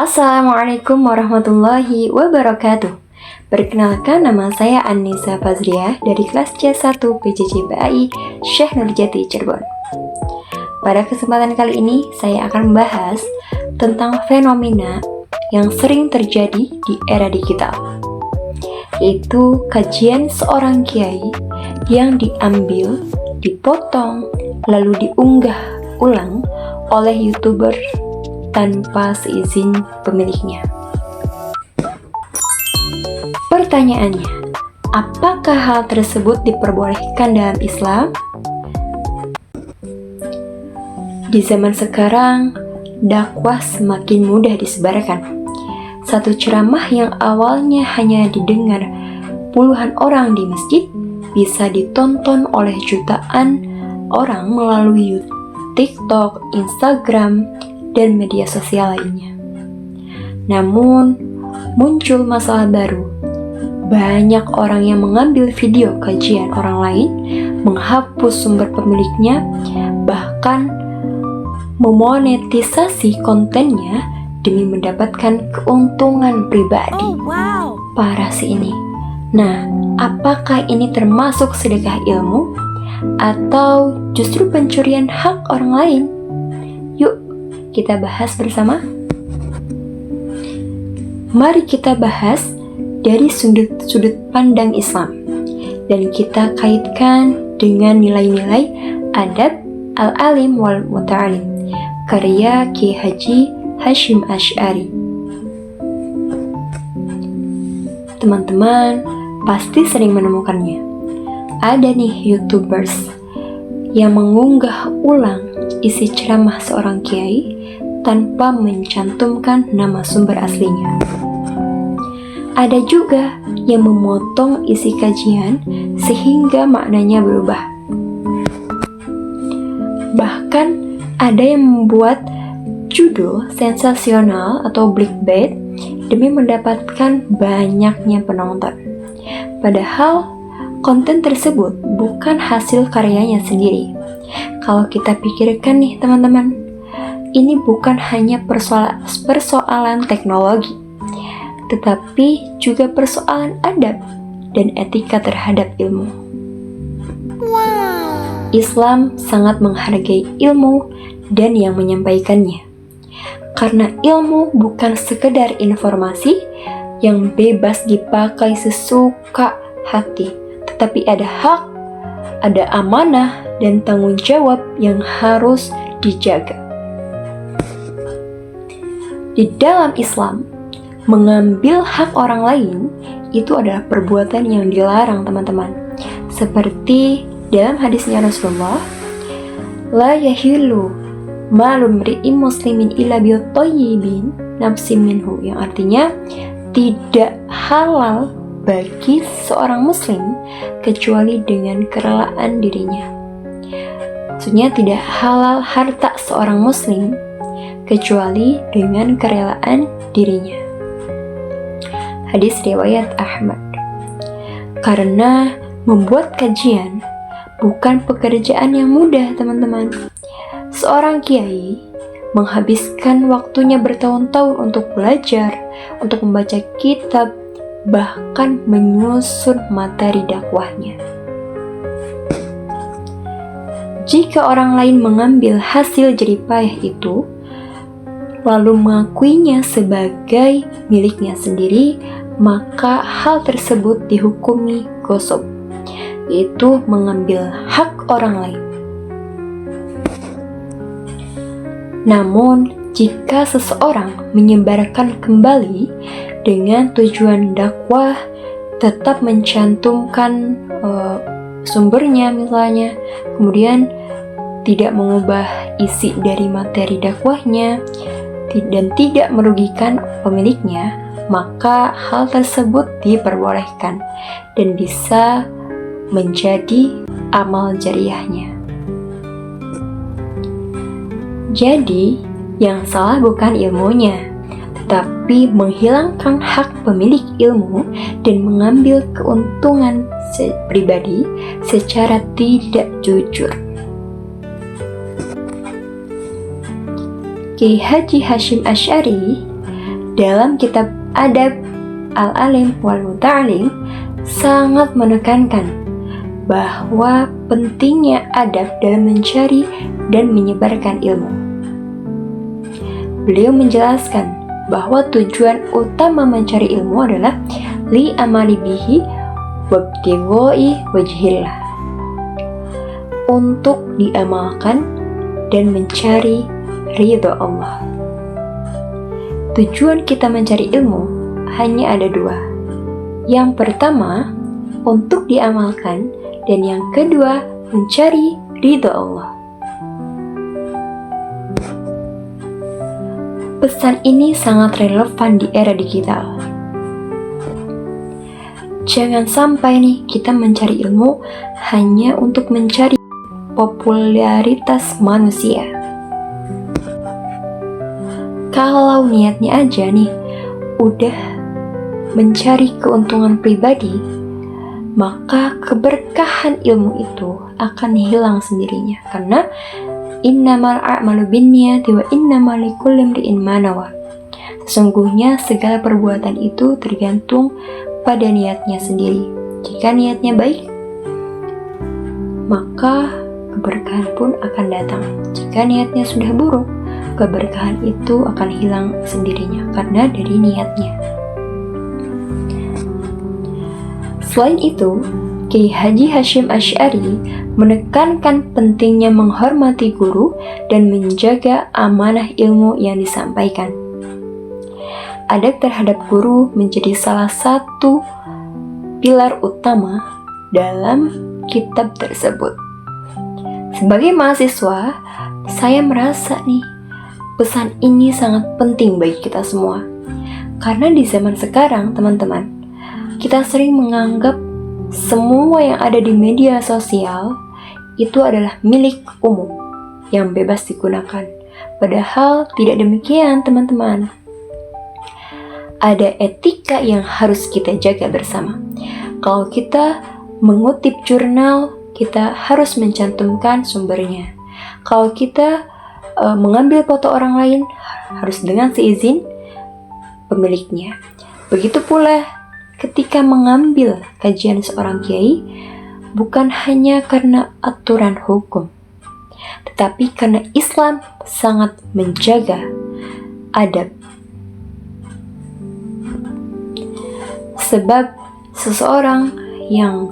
Assalamualaikum warahmatullahi wabarakatuh. Perkenalkan, nama saya Annisa Fazriah dari kelas C1 PJJ BAI Syekh Nurjati Cirebon. Pada kesempatan kali ini, saya akan membahas tentang fenomena yang sering terjadi di era digital, yaitu kajian seorang kiai yang diambil, dipotong, lalu diunggah ulang oleh YouTuber tanpa seizin pemiliknya. Pertanyaannya, apakah hal tersebut diperbolehkan dalam Islam? Di zaman sekarang, dakwah semakin mudah disebarkan. Satu ceramah yang awalnya hanya didengar puluhan orang di masjid bisa ditonton oleh jutaan orang melalui YouTube, TikTok, Instagram, dan media sosial lainnya. Namun, muncul masalah baru. Banyak orang yang mengambil video kajian orang lain, menghapus sumber pemiliknya, bahkan memonetisasi kontennya demi mendapatkan keuntungan pribadi. Parah sih ini. Nah, apakah ini termasuk sedekah ilmu atau justru pencurian hak orang lain? Yuk, kita bahas bersama. Mari kita bahas dari sudut pandang Islam dan kita kaitkan dengan nilai-nilai adab al-alim wal muta'alim karya Kiai Haji Hasyim Asy'ari. Teman-teman pasti sering menemukannya. Ada nih YouTubers yang mengunggah ulang isi ceramah seorang kiai tanpa mencantumkan nama sumber aslinya. Ada juga yang memotong isi kajian sehingga maknanya berubah. Bahkan ada yang membuat judul sensasional atau clickbait demi mendapatkan banyaknya penonton. Padahal konten tersebut bukan hasil karyanya sendiri. Kalau kita pikirkan nih teman-teman, ini bukan hanya persoalan teknologi, tetapi juga persoalan adab dan etika terhadap ilmu. Islam sangat menghargai ilmu dan yang menyampaikannya. Karena ilmu bukan sekedar informasi yang bebas dipakai sesuka hati, tetapi ada hak, ada amanah, dan tanggung jawab yang harus dijaga. Di dalam Islam, mengambil hak orang lain itu adalah perbuatan yang dilarang, teman-teman. Seperti dalam hadisnya Rasulullah, la yahillu malum mri'in muslimin illa bil thayyibin nafsin minhu, yang artinya tidak halal bagi seorang muslim kecuali dengan kerelaan dirinya. Maksudnya tidak halal harta seorang muslim kecuali dengan kerelaan dirinya. Hadis riwayat Ahmad. Karena membuat kajian bukan pekerjaan yang mudah, teman-teman. Seorang kiai menghabiskan waktunya bertahun-tahun untuk belajar, untuk membaca kitab, bahkan menyusun materi dakwahnya. Jika orang lain mengambil hasil jeripayah itu, lalu mengakuinya sebagai miliknya sendiri, maka hal tersebut dihukumi ghosab, yaitu mengambil hak orang lain. Namun, jika seseorang menyebarkan kembali dengan tujuan dakwah, tetap mencantumkan sumbernya misalnya, kemudian tidak mengubah isi dari materi dakwahnya, dan tidak merugikan pemiliknya, maka hal tersebut diperbolehkan dan bisa menjadi amal jariyahnya. Jadi, yang salah bukan ilmunya, tapi menghilangkan hak pemilik ilmu dan mengambil keuntungan pribadi secara tidak jujur. Kiai Haji Hasyim Asy'ari dalam kitab Adab Al-Alim wal Muta'alim sangat menekankan bahwa pentingnya adab dalam mencari dan menyebarkan ilmu. Beliau menjelaskan bahwa tujuan utama mencari ilmu adalah li amali bihi wabtighoi wajhillah, untuk diamalkan dan mencari ridha Allah. Tujuan kita mencari ilmu hanya ada dua. Yang pertama, untuk diamalkan, dan yang kedua, mencari ridha Allah. Pesan ini sangat relevan di era digital. Jangan sampai nih kita mencari ilmu hanya untuk mencari popularitas manusia. Kalau niatnya aja nih udah mencari keuntungan pribadi, maka keberkahan ilmu itu akan hilang sendirinya. Karena innamal a'malu binniyati wa innamal likulli imri'in ma nawa. Sesungguhnya segala perbuatan itu tergantung pada niatnya sendiri. Jika niatnya baik, maka keberkahan pun akan datang. Jika niatnya sudah buruk, keberkahan itu akan hilang sendirinya karena dari niatnya. Selain itu, Kiai Haji Hashim Asy'ari menekankan pentingnya menghormati guru dan menjaga amanah ilmu yang disampaikan. Adab terhadap guru menjadi salah satu pilar utama dalam kitab tersebut. Sebagai mahasiswa, saya merasa nih, pesan ini sangat penting bagi kita semua. Karena di zaman sekarang, teman-teman, kita sering menganggap semua yang ada di media sosial itu adalah milik umum yang bebas digunakan. Padahal tidak demikian, teman-teman. Ada etika yang harus kita jaga bersama. Kalau kita mengutip jurnal, kita harus mencantumkan sumbernya. Kalau kita mengambil foto orang lain, harus dengan seizin pemiliknya. Begitu pula ketika mengambil kajian seorang kiai, bukan hanya karena aturan hukum, tetapi karena Islam sangat menjaga adab. Sebab seseorang yang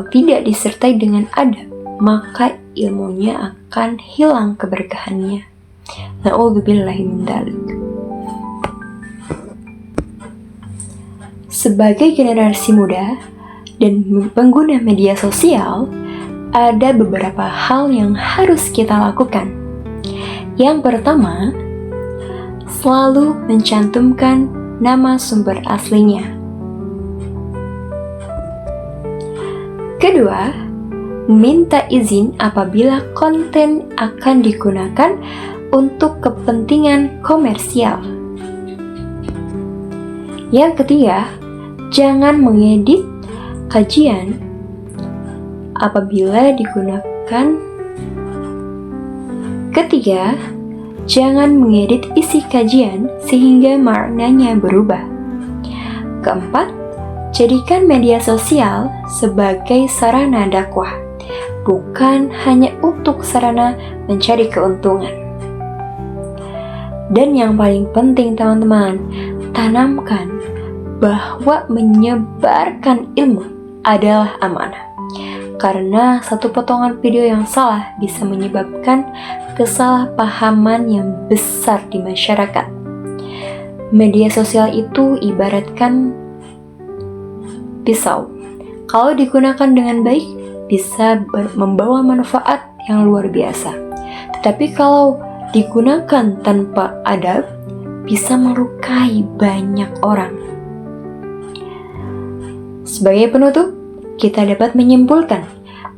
tidak disertai dengan adab, maka ilmunya akan hilang keberkahannya. Na'udzubillahi min dzalik. Sebagai generasi muda dan pengguna media sosial, ada beberapa hal yang harus kita lakukan. Yang pertama, selalu mencantumkan nama sumber aslinya. Kedua, minta izin apabila konten akan digunakan untuk kepentingan komersial. Yang ketiga, jangan mengedit kajian apabila digunakan. Ketiga, jangan mengedit isi kajian sehingga maknanya berubah. Keempat, jadikan media sosial sebagai sarana dakwah, bukan hanya untuk sarana mencari keuntungan. Dan yang paling penting, teman-teman, tanamkan bahwa menyebarkan ilmu adalah amanah. Karena satu potongan video yang salah bisa menyebabkan kesalahpahaman yang besar di masyarakat. Media sosial itu ibaratkan pisau. Kalau digunakan dengan baik, bisa membawa manfaat yang luar biasa. Tetapi kalau digunakan tanpa adab, bisa melukai banyak orang. Sebagai penutup, kita dapat menyimpulkan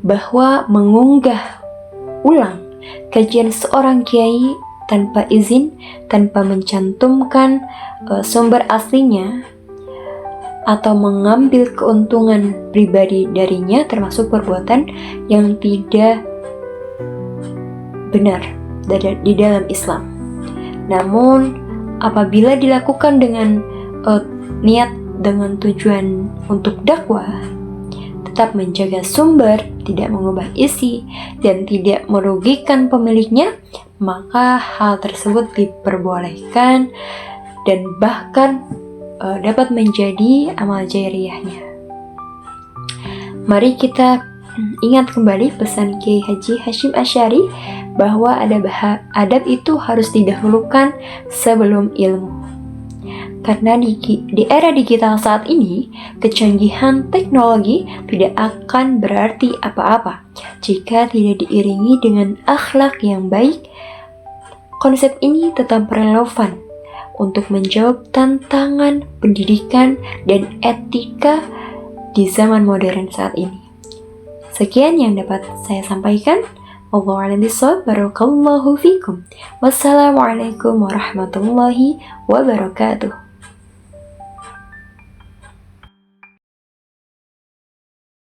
bahwa mengunggah ulang kajian seorang kiai tanpa izin, tanpa mencantumkan sumber aslinya, atau mengambil keuntungan pribadi darinya termasuk perbuatan yang tidak benar di dalam Islam. Namun apabila dilakukan dengan niat dengan tujuan untuk dakwah, tetap menjaga sumber, tidak mengubah isi, dan tidak merugikan pemiliknya, maka hal tersebut diperbolehkan dan bahkan dapat menjadi amal jariyahnya. Mari kita ingat kembali pesan Kiai Haji Hashim Asy'ari bahwa adab itu harus didahulukan sebelum ilmu. Karena di era digital saat ini, kecanggihan teknologi tidak akan berarti apa-apa jika tidak diiringi dengan akhlak yang baik. Konsep ini tetap relevan untuk menjawab tantangan pendidikan dan etika di zaman modern saat ini. Sekian yang dapat saya sampaikan. Wallahu a'lam bishawab. Barakallahu fikum. Wassalamualaikum warahmatullahi wabarakatuh.